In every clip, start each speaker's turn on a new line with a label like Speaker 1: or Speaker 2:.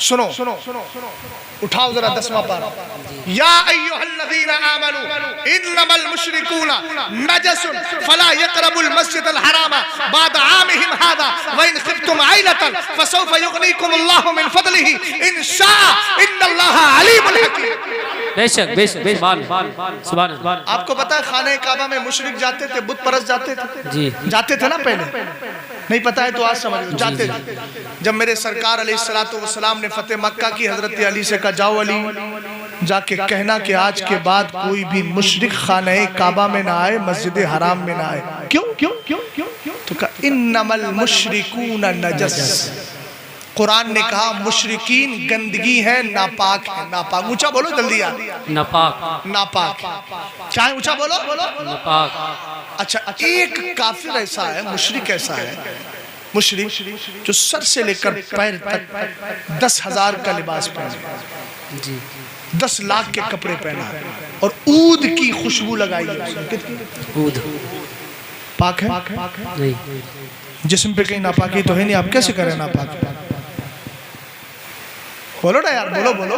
Speaker 1: सुनो, उठाओ जरा 10वां पारा। या अय्युहल्लज़ीना आमनू इन्नमल मुशरिकूना नजसुन फला यक़रबुल मस्जिदल हराम बाद आमिहिम हादा व इन खिफ्तुम आइलतन फसौफ युग़नीकुमुल्लाहु मिन फदलिही इन शाअ इन्नल्लाहा अलीमुल हकीम।
Speaker 2: बेशक बेशक सुभान अल्लाह।
Speaker 1: आपको पता है खाने काबा में मुशरिक जाते थे, बुत परस्त जाते थे
Speaker 2: जी,
Speaker 1: जाते थे ना पहले, नहीं पता है तो आज समझ लो, जाते थे। जब मेरे सरकार अलैहिस्सलातु वस्सलाम ने फतेह मक्का की, हजरत अली से कहा जाओ अली जाके कहना कि आज के बाद कोई भी मुशरिक खाने काबा में ना आए, मस्जिद हराम में ना आए। क्यों क्यों क्यों क्यों क्यों? तो कहा इन्नमल मुशरिकून नजस। कुरान ने कहा मुशरिकीन गंदगी है, नापाक है। नापाक ऊंचा बोलो जल्दी यार।
Speaker 2: नापाक
Speaker 1: नापाक चाहे ऊंचा बोलो
Speaker 2: नापाक।
Speaker 1: अच्छा, एक काफिर ऐसा है, मुशरिक ऐसा है, मुशरिक जो सर से लेकर पैर तक 10,000 का लिबास पहना,
Speaker 2: जी
Speaker 1: 10 लाख के कपड़े पहना और ऊद की खुशबू लगाई है।
Speaker 2: ऊद
Speaker 1: पाक है?
Speaker 2: नहीं।
Speaker 1: जिस्म पे कहीं नापाकी तो है नहीं, आप कैसे करें नापाक? बोलो ना यार, बोलो बोलो।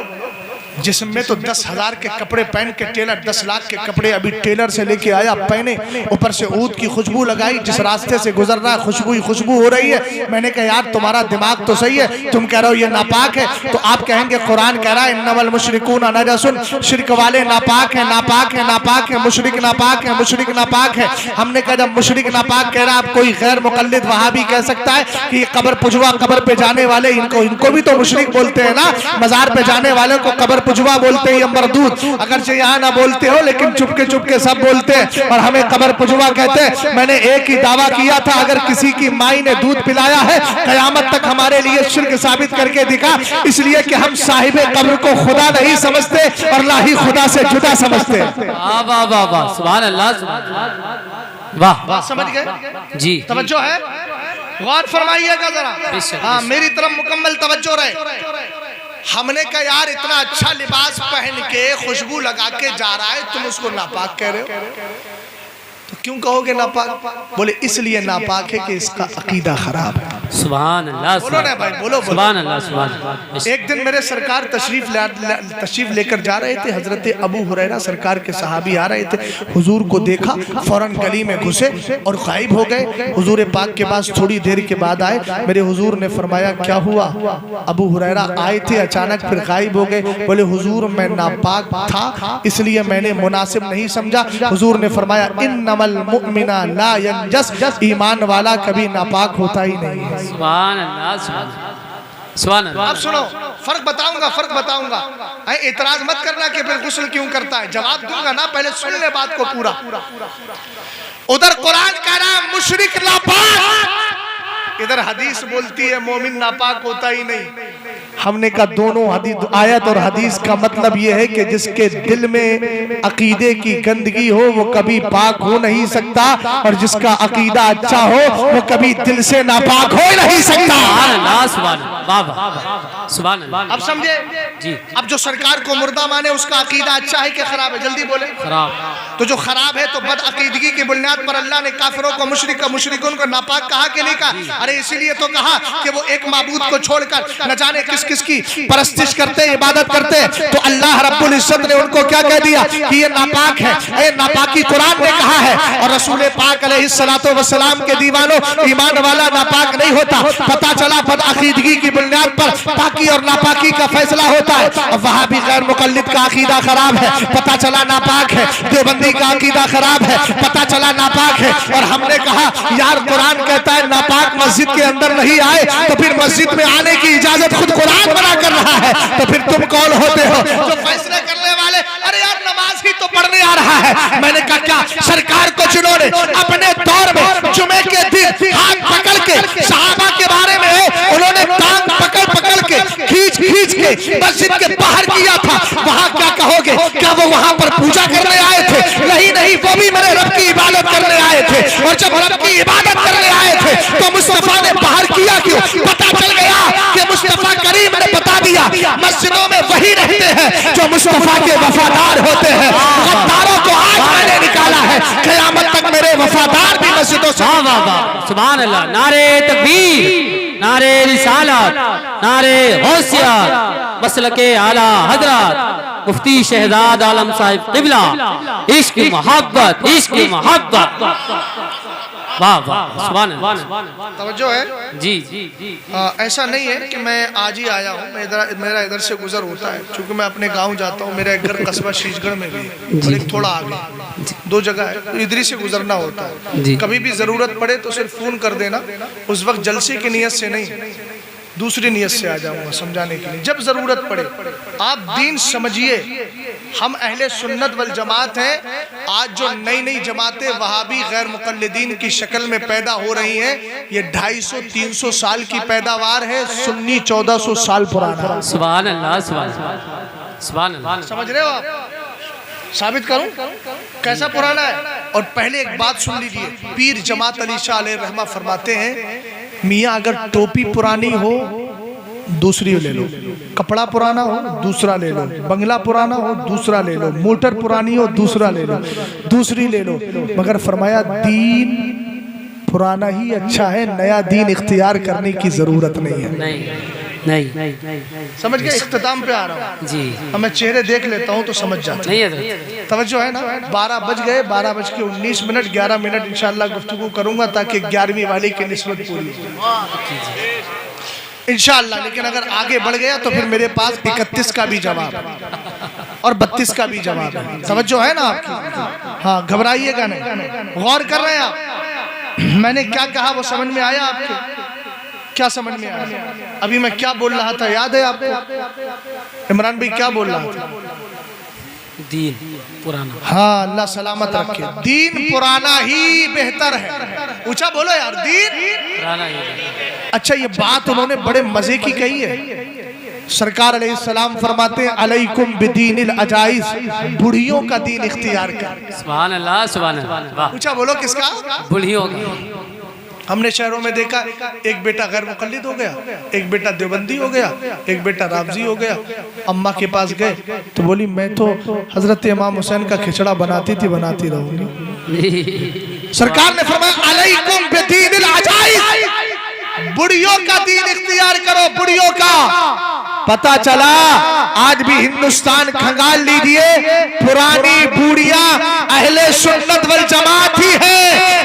Speaker 1: जिस्म में तो 10,000 के कपड़े पहन के टेलर 10 लाख के कपड़े अभी टेलर से लेके आया, पहने, ऊपर से ऊद की खुशबू लगाई, जिस रास्ते से गुजर रहा है खुशबू ही खुशबू हो रही है। मैंने कहा यार तुम्हारा दिमाग तो सही है, तुम कह रहे हो ये नापाक है, तो आप कहेंगे कुरान कह रहा है इन्नमल मुशरिकून नजसुन, शिरक वाले नापाक है, नापाक है, नापाक है, मुशरिक नापाक है, मुशरिक नापाक है। हमने कहा जब मुशरिक नापाक कह रहा है, आप कोई गैर मुकल्लिद वहाबी कह सकता है कि ये कब्र पुजवा, कब्र पे जाने वाले इनको भी तो मुशरिक बोलते हैं ना, मजार पे जाने वाले को कब्र पुजवा बोलते हैं, मरदूद। अगरचे यहाँ ना बोलते हो लेकिन चुपके सब बोलते हैं और हमें कब्र पुजवा कहते हैं। मैंने एक ही दावा किया था, अगर किसी की माई ने दूध पिलाया है कयामत तक हमारे लिए शिर्क साबित करके दिखा, इसलिए कि हम साहिबे कब्र को खुदा नहीं समझते और ना ही खुदा से जुदा समझते।
Speaker 2: वाह वाह वाह वाह, सुभान अल्लाह, वाह
Speaker 1: वाह, समझ गए
Speaker 2: जी।
Speaker 1: तवज्जो है, गौर फरमाइएगा जरा। हाँ, मेरी तरफ मुकम्मल तवज्जो रहे। हमने कहा यार इतना अच्छा लिबास पहन के खुशबू लगा के जा रहा है, तुम उसको नापाक कह रहे हो, तो क्यों कहोगे नापाक? बोले इसलिए नापाक है कि इसका अकीदा खराब है।
Speaker 2: सुभान अल्लाह,
Speaker 1: बोलो ना भाई, बोलो
Speaker 2: सुभान अल्लाह, सुभान अल्लाह।
Speaker 1: एक दिन मेरे सरकार तशरीफ लेकर जा रहे थे, हजरत अबू हुरैरा सरकार के सहाबी आ रहे थे, हुजूर को देखा, फौरन गली में घुसे और गायब हो गए। हुजूर पाक के पास थोड़ी देर के बाद आए, मेरे हुजूर ने फरमाया क्या हुआ? अबू हुरैरा आए थे अचानक फिर गायब हो गए। बोले हुजूर मैं नापाक था इसलिए मैंने मुनासिब नहीं समझा। हुजूर ने फरमाया इन्नमल मुमिना ला यंजस, ईमान वाला कभी नापाक होता ही नहीं है।
Speaker 2: सुभान अल्लाह, सुभान अल्लाह।
Speaker 1: अब सुनो, फर्क बताऊंगा। एतराज मत करना कि फिर गुस्ल क्यों करता है, जवाब दूंगा ना, पहले सुन ले बात को पूरा। उधर कुरान कह रहा है मुशरिक नापाक, इधर हदीस बोलती है मोमिन नापाक होता ही नहीं। हमने कहा दोनों आयत और हदीस का मतलब यह है कि जिसके दिल में अकीदे की गंदगी हो वो कभी पाक हो नहीं सकता, और जिसका अकीदा अच्छा हो वो कभी दिल से नापाक हो नहीं सकता। अब समझे
Speaker 2: जी।
Speaker 1: अब जो सरकार को मुर्दा माने उसका अकीदा अच्छा है कि खराब है? जल्दी बोले।
Speaker 2: खराब।
Speaker 1: तो जो खराब है तो बद अकीदगी की बुनियाद पर अल्लाह ने काफिरों को मुशरिकों को नापाक कहा कि नहीं कहा? अरे इसीलिए तो कहा कि वो एक माबूद को छोड़कर न जाने किस किस की परस्तिश करते, इबादत करते। तो अल्लाह रब्बुल इज्जत ने उनको क्या कह दिया कि ये नापाक है। ये नापाकी कुरान ने कहा है, और रसूल पाक अलैहिस्सलातु वस्सलाम के दीवानों, ईमान वाला नापाक नहीं होता। पता चला बद अकीदगी की बुनियाद पर पाकी और नापाकी का फैसला होता है। अब वहां भी गैर मुकल्लिद का अकीदा खराब है, पता चला नापाक है। देवबंदी का अकीदा खराब है, पता चला नापाक है। और हमने कहा यार कुरान कहता है नापाक मस्जिद के अंदर नहीं आए, तो फिर मस्जिद में आने की इजाजत खुद कुरान मना कर रहा है, तो फिर तुम कौन होते हो जो फैसले करने वाले? अरे यार नमाज ही तो पढ़ने आ रहा है। मैंने कहा क्या सरकार को जिन्होंने अपने दौर में जुमे के दिन हाथ पकड़ के सहाबा के बारे में उन्होंने टांग पकड़ के खींच के मस्जिद के बाहर किया था, वहां क्या कहोगे? क्या वो वहां पर पूजा करने आए थे? नहीं, वो भी मेरे रब की इबादत करने आए थे। और जब रब की इबादत करने आए थे तो मुस्तफा ने बाहर किया क्यों? पता चल गया कि मुस्तफा करीम ने बता दिया मस्जिदों में वही रहते हैं जो मुस्तफा के वफादार होते हैं। गद्दारों को आज मैंने निकाला है, क़यामत तक मेरे वफादार भी मस्जिदों से।
Speaker 2: वाह वाह वाह, सुभान अल्लाह। नारे तकबीर, नारे रिसालत, नारे गौसियत, मसलके आला हजरत मुफ्ती शहजाद आलम साहिब क़िबला, इश्क मोहब्बत, इश्क मोहब्बत। वाह वाह, सुभान अल्लाह।
Speaker 1: तवज्जो है
Speaker 2: जी जी जी।
Speaker 1: ऐसा नहीं है कि मैं आज ही आया हूँ, मेरा इधर से गुजर होता है, क्योंकि मैं अपने गांव जाता हूँ। मेरा एक घर कस्बा शीशगढ़ में भी है और एक थोड़ा आगे, दो जगह है, तो इधर ही से गुजरना होता है। कभी भी जरूरत पड़े तो सिर्फ फोन कर देना, उस वक्त जलसे की नियत से नहीं, दूसरी नियत से आ जाऊंगा समझाने के लिए जब जरूरत पड़े। आप दीन समझिए, हम अहले सुन्नत वल जमात हैं। आज जो नई नई जमातें वहाबी गैर मुक़ल्लिदीन की शक्ल में पैदा हो रही हैं, ये 250-300 साल की पैदावार है, सुन्नी 1400 साल पुराना।
Speaker 2: सुभान अल्लाह, सुभान अल्लाह, सुभान अल्लाह।
Speaker 1: समझ रहे हो आप? साबित करूं कैसा पुराना है? और पहले एक बात सुन लीजिए, पीर जमात अली शाह अलैहि रहमा फरमाते हैं, मियाँ अगर टोपी पुरानी हो दूसरी ले लो, कपड़ा पुराना हो दूसरा ले लो, बंगला पुराना हो दूसरा ले लो, मोटर पुरानी हो दूसरा ले लो, दूसरी ले लो, मगर फरमाया दीन पुराना ही अच्छा है, नया दीन इख्तियार करने की जरूरत नहीं है।
Speaker 2: नहीं।
Speaker 1: समझ गए? इख्तिताम पे आ रहा हूँ
Speaker 2: जी।
Speaker 1: अब मैं चेहरे देख लेता हूँ तो समझ जाता
Speaker 2: नहीं है,
Speaker 1: तवज्जो है ना? 12 बज गए, 12:19, 11 मिनट इंशाल्लाह गुफ्तगू करूंगा ताकि 11वीं वाले की निस्बत पूरी हो इंशाल्लाह। लेकिन अगर आगे बढ़ गया तो फिर मेरे पास 31 का भी जवाब और 32 का भी जवाब है। तवज्जो है ना आपकी? हाँ, घबराइएगा नहीं, गौर कर रहे हैं आप? मैंने क्या कहा वो समझ में आया आपके? क्या समझ में आया? अभी मैं क्या बोल रहा था याद है आपको? इमरान भाई क्या बोल रहा था?
Speaker 2: दीन पुराना।
Speaker 1: हाँ, अल्लाह सलामत रखे। दीन पुराना ही बेहतर है। ऊंचा बोलो यार, दीन
Speaker 2: पुराना ही।
Speaker 1: अच्छा, ये बात उन्होंने बड़े मजे की कही है। सरकार अलैहिस्सलाम फरमाते हैं, अलैकुम बिदीनिल अजाइज, बुढ़ियों का दीन इख्तियार कर।
Speaker 2: सुभान अल्लाह, सुभान अल्लाह।
Speaker 1: ऊंचा बोलो, किसका?
Speaker 2: बुढ़ियों।
Speaker 1: हमने शहरों में देखा, एक बेटा गैर मुक़ल्लिद हो गया, एक बेटा देवबंदी हो गया, एक बेटा रावजी हो गया। अम्मा के पास गए तो बोली, मैं तो हजरत इमाम हुसैन का खिचड़ा बनाती रहूंगी। सरकार ने फरमाया, अलैकुम बिदीनिल अजाइज, बुढ़ियों का दीन इख्तियार करो, बुढ़ियों का। पता चला आज भी हिंदुस्तान खंगाल लीजिए, पुरानी बूढ़ियां अहले सुन्नत वल जमात ही है।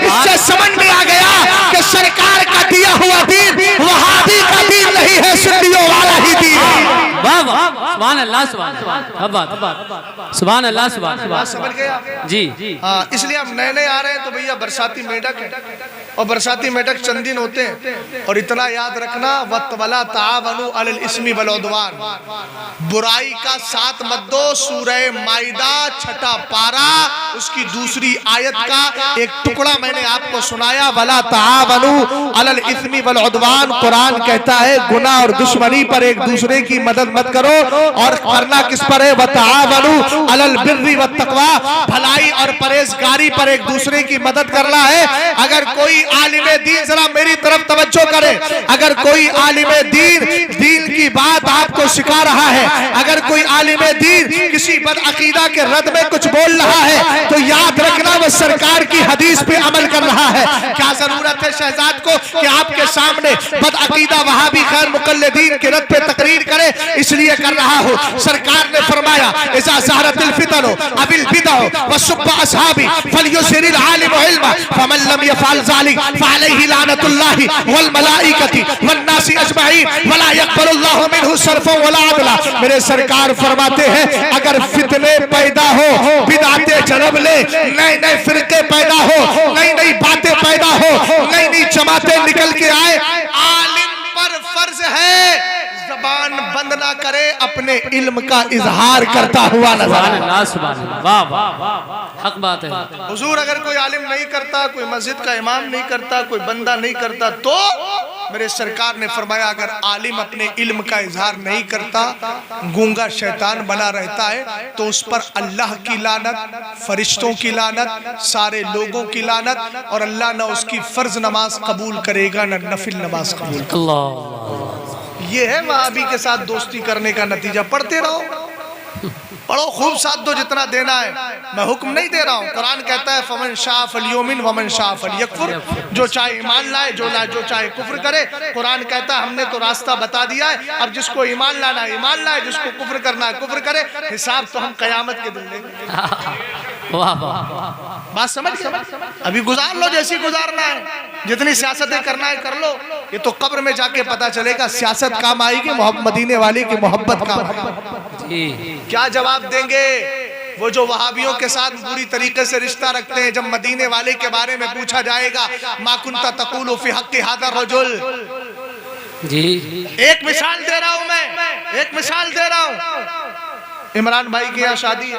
Speaker 1: इससे समझ में आ गया कि सरकार का दिया हुआ दीन वहाबी का दीन नहीं है, सुन्नियों वाला ही दीन है।
Speaker 2: वाह वाह, सुभान अल्लाह, सुभान अल्लाह, सुभान अल्लाह, सुभान अल्लाह।
Speaker 1: समझ गया
Speaker 2: जी।
Speaker 1: हाँ, इसलिए हम नए नए आ रहे हैं तो भैया बरसाती मेढक है, और बरसाती मेढक चंद दिन होते हैं। और इतना याद रखना, वला तावनु अलल इस्मी वल उद्वान, बुराई का साथ मत दो। सूरह माइदा 6 पारा उसकी दूसरी आयत का एक टुकड़ा मैंने आपको सुनाया, वला तावनु अलल इस्मी वल उद्वान। कुरान कहता है गुनाह और दुश्मनी पर एक दूसरे की मदद मत करो, और करना किस पर है? वतावनु अलल बिर्रि वत तक़वा, भलाई और परहेजगारी पर एक दूसरे की मदद करना है। अगर कोई आलिमे दीन, जरा मेरी तरफ तवज्जो करे, अगर कोई आलिमे दीन की बात आपको सिखा रहा है, अगर कोई आलिमे दीन किसी बदअकीदा के रद में कुछ बोल रहा है, तो याद रखना वो सरकार की हदीस पे अमल कर रहा है। क्या जरूरत है शहजाद को कि आपके सामने बदअकीदा वहाबी गैर मुक़ल्लिदीन के रद पे तकरीर करे? इसलिए कर रहा हूँ। सरकार ने फरमाया, इज़ा ज़हरतिल फितनु अबिल बिदअ वसुब्ब अस्हाबी फलयुसिरिल आलिम इल्मा फमन लम यफअल ज़ालिक फअलैहि लानतुल्लाहि वल मलाइकति वन नासी अजमईन वला यक़बलुल्लाहु मिनहु सर्फन वला अदला। मेरे सरकार फरमाते हैं, अगर फितने पैदा हो, बिदअतें जन्म ले, नए नए फिरके पैदा हो, नई नई बातें पैदा हो, नई नई जमातें निकल के आए, आलिम पर फर्ज है ज़बान बंद ना करे, अपने इल्म का इजहार करता हुआ नजर।
Speaker 2: वाह वाह, हक बात है।
Speaker 1: हुजूर, अगर कोई आलिम नहीं करता, कोई मस्जिद का इमाम नहीं करता, कोई बंदा नहीं करता, तो मेरे सरकार ने फरमाया, अगर आलिम अपने इल्म का इजहार नहीं करता, गूंगा शैतान बना रहता है, तो उस पर अल्लाह की लानत, फरिश्तों की लानत, सारे लोगों की लानत, और अल्लाह न उसकी फर्ज नमाज कबूल करेगा न नफिल नमाज कबूल। ये है वहाबी के साथ दोस्ती करने का नतीजा। पढ़ते रहो, पढ़ो खूब, साथ दो जितना देना है। मैं हुक्म नहीं दे रहा हूँ। कुरान कहता है फमन शाह फलियोमिन वमन शाह फलियकफुर, जो चाहे ईमान लाए, जो चाहे कुफ्र करे। कुरान कहता है हमने तो रास्ता बता दिया है, अब जिसको ईमान लाना है ईमान लाए, जिसको कुफ्र करना है कुफ्र करे। हिसाब तो हम कयामत के दिन लेंगे।
Speaker 2: वाह वाह,
Speaker 1: बात समझ गए? अभी गुजार लो जैसी गुजारना है, जितनी सियासतें करना है कर लो। ये तो कब्र में जाके पता चलेगा सियासत काम आएगी, मदीने वाले की मोहब्बत काम आएगी। क्या जवाब देंगे वो जो वहाबियों के साथ पूरी तरीके से रिश्ता रखते हैं? जब मदीने वाले के बारे में पूछा जाएगा, मा कुन्ता तक़ूलु फी हक़्क़ि हाज़ा रजुल।
Speaker 2: जी
Speaker 1: एक मिसाल दे रहा हूं मैं, एक मिसाल दे रहा हूं। इमरान भाई की यहाँ शादी है,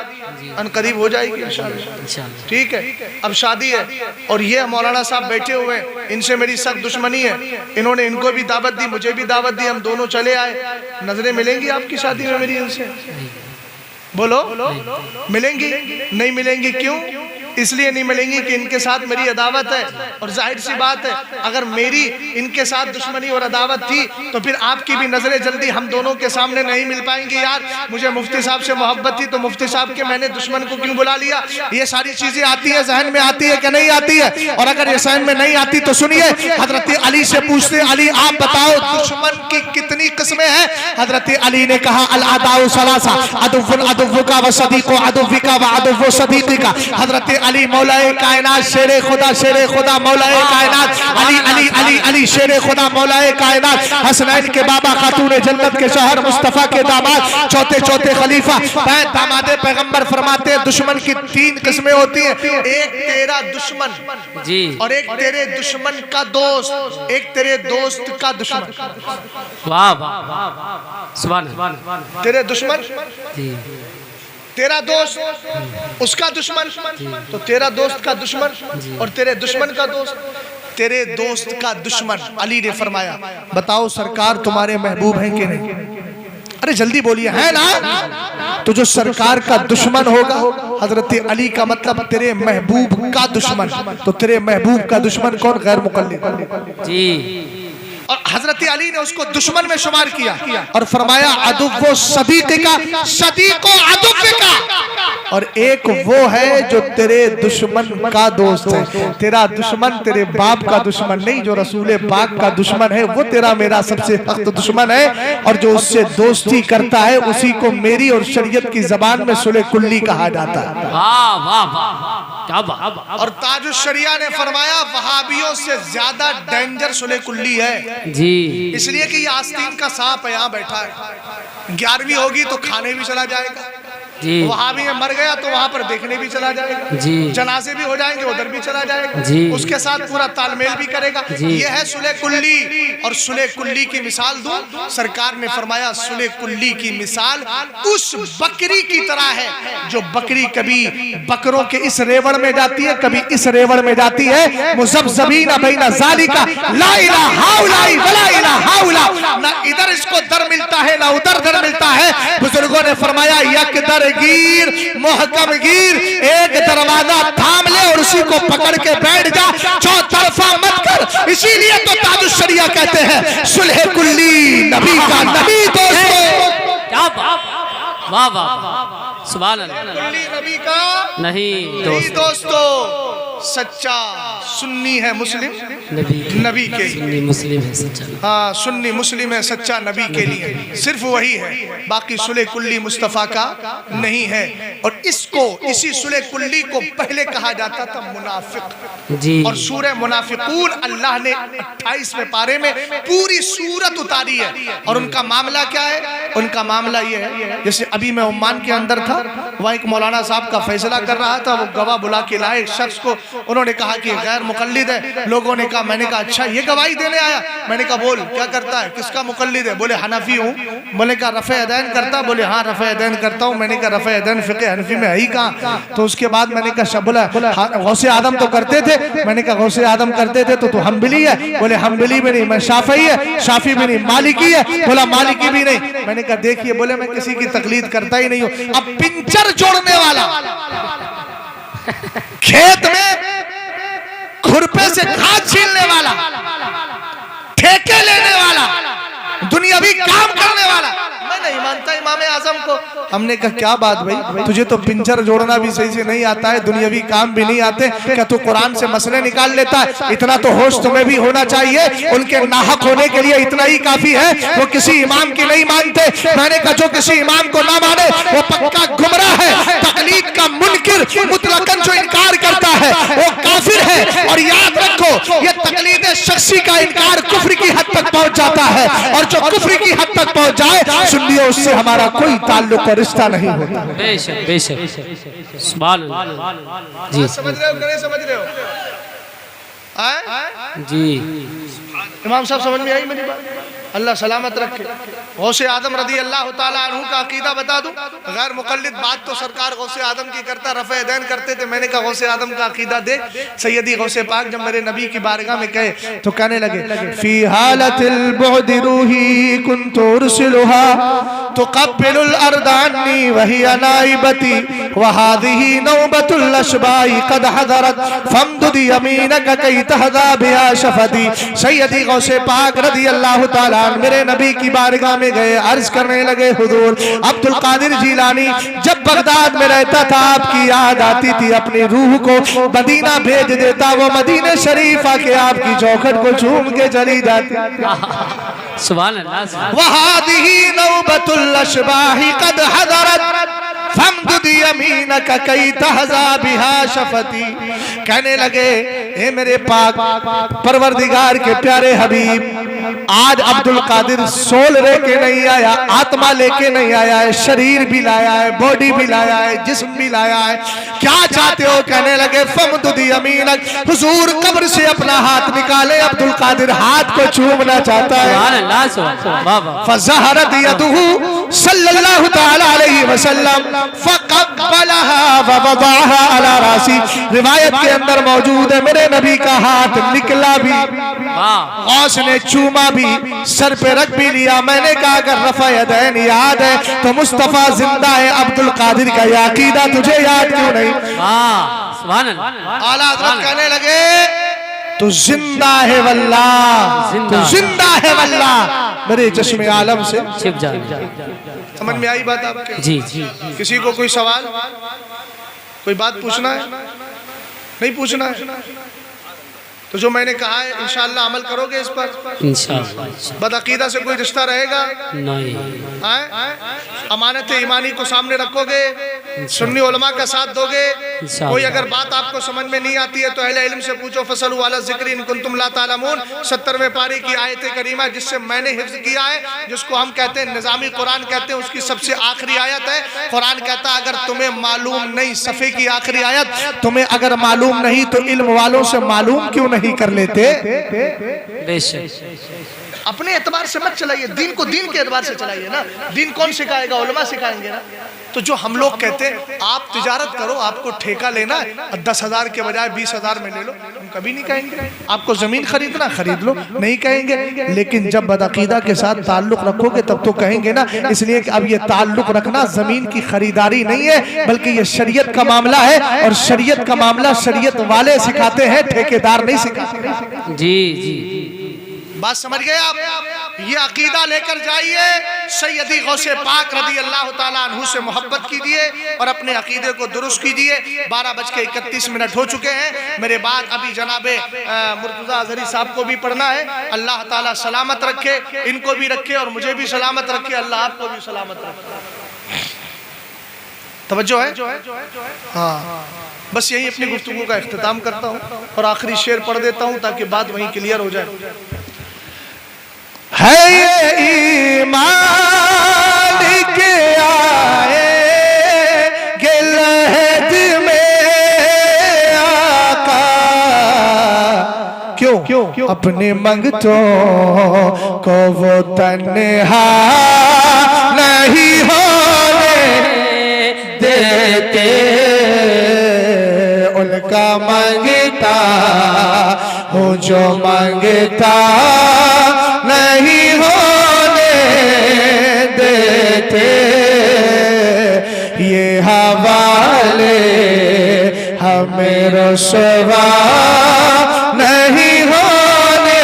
Speaker 1: अनकरीब हो जाएगी इंशाअल्लाह, ठीक है? अब शादी है और ये मौलाना साहब बैठे हुए हैं, इनसे मेरी सख्त दुश्मनी है। इन्होंने इनको भी दावत दी, मुझे भी दावत दी, हम दोनों चले आए। नजरें मिलेंगी आपकी शादी में मेरी इनसे? बोलो मिलेंगी? नहीं मिलेंगी। क्यों? इसलिए नहीं मिलेंगी कि इनके साथ मेरी अदावत है। और जाहिर सी बात है, अगर मेरी इनके साथ दुश्मनी और अदावत थी तो फिर आपकी भी नजरें जल्दी हम दोनों के सामने नहीं मिल पाएंगी। यार मुझे मुफ्ती साहब से मोहब्बत थी तो मुफ्ती साहब के मैंने दुश्मन को क्यों बुला लिया? ये सारी चीजें आती है, जहन में आती है कि नहीं आती है? और अगर ये जहन में नहीं आती तो सुनिए, हजरत अली से पूछते, अली आप बताओ दुश्मन की कितनी किस्में हैं? हजरत अली ने कहा अल अदाउ सलासा, अदुव्वुन अदुव्वुका व सदीक़ु अदुव्विका व अदुव्वु सदीक़िका। हजरत अली मौलाए कायनात, शेरे खुदा मौलाए कायनात, अली अली अली अली शेरे खुदा मौलाए कायनात, हसनैन के बाबा, खातून जन्नत के शहर, मुस्तफा के दामाद, चौथे खलीफा, दामादे पैगंबर। फरमाते हैं दुश्मन की 3 किस्में होती हैं। एक तेरा दुश्मन
Speaker 2: जी,
Speaker 1: और एक तेरे दुश्मन का दोस्त, एक तेरे दोस्त का दुश्मन।
Speaker 2: वाह वाह, सुभान अल्लाह।
Speaker 1: तेरे दुश्मन
Speaker 2: जी,
Speaker 1: तेरा दोस्त उसका दुश्मन, तो तेरा दोस्त का दुश्मन और तेरे दुश्मन का दोस्त, तेरे दोस्त का दुश्मन। अली ने फरमाया बताओ सरकार तुम्हारे महबूब हैं कि नहीं? अरे जल्दी बोलिए, है ना? तो जो सरकार का दुश्मन होगा, हजरत अली का मतलब तेरे महबूब का दुश्मन। तो तेरे महबूब का दुश्मन कौन? गैर मुकल्लिद जी। और हजरत अली ने उसको दुश्मन में शुमार किया और फरमाया अदुव्वु सदीक़िका, सदीक़ु अदुव्विका। और एक वो है जो तेरे दुश्मन का दोस्त है। तेरा दुश्मन तेरे बाप का दुश्मन नहीं, जो रसूल पाक का दुश्मन है वो तेरा मेरा सबसे सख्त दुश्मन है। और जो उससे दोस्ती करता है उसी को मेरी और शरीयत की जबान में सुले कुल्ली कहा जाता है।
Speaker 2: वाह वाह वाह, क्या बात।
Speaker 1: और ताजुश शरिया ने फरमाया वहाबियों से ज्यादा डेंजर सुले कुल्ली है
Speaker 2: जी,
Speaker 1: इसलिए कि ये आस्तीन का सांप है, यहाँ बैठा है। 11वीं होगी तो खाने भी चला जाएगा
Speaker 2: जी,
Speaker 1: वहाबी में मर गया तो वहां पर देखने भी चला जाएगा
Speaker 2: जी,
Speaker 1: जनाजे भी हो जाएंगे उधर भी चला जाएगा
Speaker 2: जी,
Speaker 1: उसके साथ पूरा तालमेल भी करेगा। ये है सुले कुल्ली। और सुले कुल्ली की मिसाल दूं, सरकार ने फरमाया सुले कुल्ली की मिसाल उस बकरी की तरह है जो बकरी कभी बकरों के इस रेवड़ में जाती है, कभी इस रेवड़ में जाती है। मुज़ब्ज़बीना बैना ज़ालिका ला इलाहा वला इलाहा इल्ला, ना इधर इसको दर मिलता है ना उधर दर मिलता है। बुजुर्गों ने फरमाया यक दर गिर मोहकम गिर, एक दरवाजा थाम ले और उसी को पकड़ के बैठ जा, चौतरफा मत कर। इसीलिए तो ताजुश शरिया कहते हैं सुलह कुल्ली नबी का नबी दोस्तों।
Speaker 2: क्या बात, वाह वाह, सुभान अल्लाह।
Speaker 1: कुल्ली नबी का
Speaker 2: नहीं
Speaker 1: दोस्तों, सच्चा सुन्नी है मुस्लिम नबी के
Speaker 2: सुन्नी मुस्लिम है सच्चा।
Speaker 1: हाँ, सुन्नी मुस्लिम है सच्चा नबी के लिए, सिर्फ वही है, बाकी सुले कुल्ली मुस्तफ़ा का नहीं है। और इसको इसी सुले कुल्ली को पहले कहा जाता था मुनाफिक
Speaker 2: जी।
Speaker 1: और सूरह मुनाफिकून अल्लाह ने 28वें पारे में पूरी सूरत उतारी है। और उनका मामला क्या है? उनका मामला ये है, जैसे अभी मैं ओमान के अंदर था, वहाँ एक मौलाना साहब का फैसला कर रहा था। वो गवाह बुला के लाए, एक शख्स को उन्होंने कहा कि गैर मुकल्लिद है। लोगों ने कहा, मैंने कहा अच्छा ये गवाही देने आया? मैंने कहा बोल क्या करता है, किसका मुकल्लिद है? बोले हनफी हूँ। बोले कहा रफ़े अदैन करता? बोले हाँ रफ़े अदैन करता हूँ। मैंने कहा रफ़े अदैन फ़िक़्ह हनफी में है ही कहाँ? तो उसके बाद मैंने कहा बोला गौसे आदम तो करते थे। मैंने कहा गौसे आदम करते थे तो हम्बली है? बोले हम्बली भी नहीं, मैं शाफ़ी है, शाफ़ी भी नहीं, मालिकी है। बोला मालिकी भी नहीं। मैंने कहा देखिए, बोले मैं किसी की तकलीद करता ही नहीं हूँ। अब पिंचर जोड़ने वाला, खेत में खुरपे से खाद छीलने वाला, ठेके लेने वाला, दुनियावी काम करने वाला, मैं नहीं मानता जानता इमाम आजम को। हमने कहा क्या बात भाई, तुझे तो पिंजर जोड़ना भी सही से नहीं आता है, दुनियावी काम भी नहीं आते, क्या तू कुरान से मसले निकाल लेता है? इतना तो होश तुम्हें भी होना चाहिए। उनके नाहक होने के लिए इतना ही काफी है, वो किसी इमाम की नहीं मानते। मैंने कहा जो किसी इमाम को ना माने वो पक्का गुमराह है। तकलीद का मुनकिर मुतलकन जो इनकार करता है वो काफिर है। और याद रखो ये तकलीद शख्सी का इनकार कुफ्र की हद तक पहुंच जाता है, और जो कुफ्र की हद तक पहुंच जाए सुनिए उससे हमारा कोई ताल्लुक और रिश्ता नहीं होता।
Speaker 2: बेशक बेशक सुभान अल्लाह। जी
Speaker 1: समझ रहे हो कि नहीं समझ रहे हो?
Speaker 2: जी
Speaker 1: इमाम साहब समझ में आई मेरी बात? अल्लाह सलामत रखे। गौसे आदम रदी अल्लाह ताला अन्हु का अकीदा बता दूं। गैर मुकल्लिद बात तो सरकार गौसे आदम की करता, रफ़े दैन करते थे। मैंने कहा गौसे आदम का अकीदा दे। सैयदी गौसे पाक जब मेरे नबी की बारगाह में गए तो कहने लगे फी हालतिल बुअद रूही कुन्तु उरसिलुहा तुक़ब्बिलुल अर्दानी वही नाइबती व हादिही नौबतुल अशबाई क़द हज़रत फमदुद यमीनक कई तहज़ा बिहा शफ़ती। सैयदी गौसे पाक रदी अल्लाह ताला मेरे नबी की बारगाह में गए, अर्ज करने लगे हुजूर अब्दुल कादिर जिलानी जब बगदाद में रहता था आपकी याद आती थी, अपनी रूह को मदीना भेज देता, वो मदीने शरीफ आके आपकी चौखट को चूम के चली जाती।
Speaker 2: सुभान अल्लाह।
Speaker 1: वहादिही नौबतुल अशबाही कद हज़रत फमदुद यमीनक कई तहज़ा बिहा शफ़ती। कहने लगे हे मेरे पाक परवरदिगार के प्यारे हबीब, आज अब्दुल कादिर सोल लेके नहीं आया, आत्मा लेके नहीं आया है, शरीर भी लाया है, बॉडी भी लाया है, जिस्म भी लाया है। क्या चाहते हो? कहने लगे फमदुद यमीनक, हुजूर कब्र से अपना हाथ निकाले। अब्दुल कादिर हाथ को चूमना चाहता है। फज़हरत यदुहु सल्लल्लाहु तआला अलैहि वसल्लम फक़ब्बलहा व वज़अहा अला रासी। रिवायत के अंदर मौजूद है मेरे नबी का हाथ निकला भी, गौस ने चूमा भी, सर पे रख भी लिया। मैंने कहा अगर रफ़ा यदैन याद है तो मुस्तफा जिंदा है, अब्दुल कादिर का यह अकीदा तुझे याद क्यों नहीं?
Speaker 2: सुभान अल्लाह।
Speaker 1: आला हज़रत कहने लगे तू जिंदा है वल्लाह, तू जिंदा है वल्लाह, मेरे चश्मे आलम से
Speaker 2: छिप जा।
Speaker 1: समझ में आई बात आपके?
Speaker 2: जी जी।
Speaker 1: किसी को कोई सवाल, कोई बात पूछना है? नहीं पूछना है तो जो मैंने कहा है इंशाअल्लाह अमल करोगे इस पर?
Speaker 2: इंशाअल्लाह।
Speaker 1: बदअकीदा से कोई रिश्ता रहेगा
Speaker 2: नहीं।
Speaker 1: अमानत ईमानी को सामने रखोगे, सुन्नी उलमा का साथ दोगे। कोई अगर बात आपको समझ में नहीं आती है तो अहले इल्म से पूछो। फसलु अला ज़िक्र इन कुंतुम ला तालमून 70वें पारी की आयत करीमा जिससे मैंने हिफ्ज किया है, जिसको हम कहते हैं निज़ामी कुरान कहते हैं, उसकी सबसे आखिरी आयत है। कुरान कहता है अगर तुम्हें मालूम नहीं, सफ़े की आखिरी आयत, तुम्हें अगर मालूम नहीं तो इल्म वालों से मालूम क्यों नहीं कर लेते? अपने एतबार से मत चलाइए, दीन को दीन के एतबार से चलाइए ना। दीन कौन सिखाएगा? उलमा सिखाएंगे ना। तो जो हम लोग कहते हैं आप तिजारत करो, आपको ठेका लेना 10,000 के बजाय 20,000 में ले लो, हम कभी नहीं कहेंगे। आपको जमीन खरीदना खरीद लो, नहीं कहेंगे। लेकिन जब बदअकीदा के साथ ताल्लुक रखोगे तब तो कहेंगे ना। इसलिए कि अब ये ताल्लुक रखना जमीन की खरीदारी नहीं है, बल्कि ये शरीयत का मामला है, और शरीयत का मामला शरीयत वाले सिखाते हैं, ठेकेदार नहीं सिखाते।
Speaker 2: जी जी।
Speaker 1: बात समझ गए आप? ये अकीदा लेकर जाइए, सैयदी गौसे पाक रदी अल्लाह ताला अन्हु से मोहब्बत कीजिए और अपने अकीदे को दुरुस्त कीजिए। 12:31 हो चुके हैं। मेरे बाद अभी जनाबे मुर्तज़ा अज़हरी साहब को भी पढ़ना है। अल्लाह ताला सलामत रखे, इनको भी रखे और मुझे भी सलामत रखे। अल्लाह आपको भी सलामत रखे। तवज्जो है? हाँ, बस यही अपनी गुफ्तगू का इख्तिताम करता हूँ और आखिरी शेर पढ़ देता हूँ ताकि बात वहीं क्लियर हो जाए। है ये ईमान के आए गिलहद में आका, क्यों अपने मंगतों को वो तन्हा नहीं होने देते, उनका मंगता हूँ जो मंगता नहीं होने देते। ये हवाले हमें रुसवा नहीं होने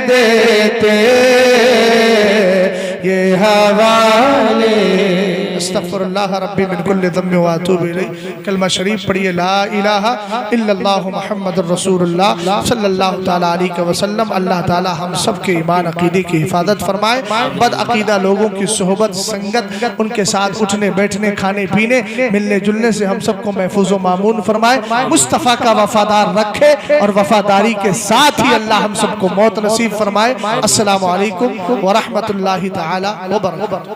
Speaker 1: देते, ये हवा अस्तगफिरुल्लाह रब्बी मिन कुल्लि ज़म्बिन व अतूबु इलैह। कलमा शरीफ पढ़िए, ला इलाहा इल्लल्लाह मुहम्मदुर रसूलुल्लाह सल्लल्लाहु तआला अलैहि वसल्लम। अल्लाह ताला हम सब के ईमान अकीदे की हिफाजत फरमाए। बद अकीदा लोगों की सोहबत संगत, उनके साथ उठने बैठने खाने पीने मिलने जुलने से हम सबको महफूज व मामून फरमाए। मुस्तफ़ा का वफादार रखे और वफादारी के साथ ही अल्लाह हम सबको मौत नसीब फरमाए। अस्सलामु अलैकुम व रहमतुल्लाहि तआला व बरकातहू।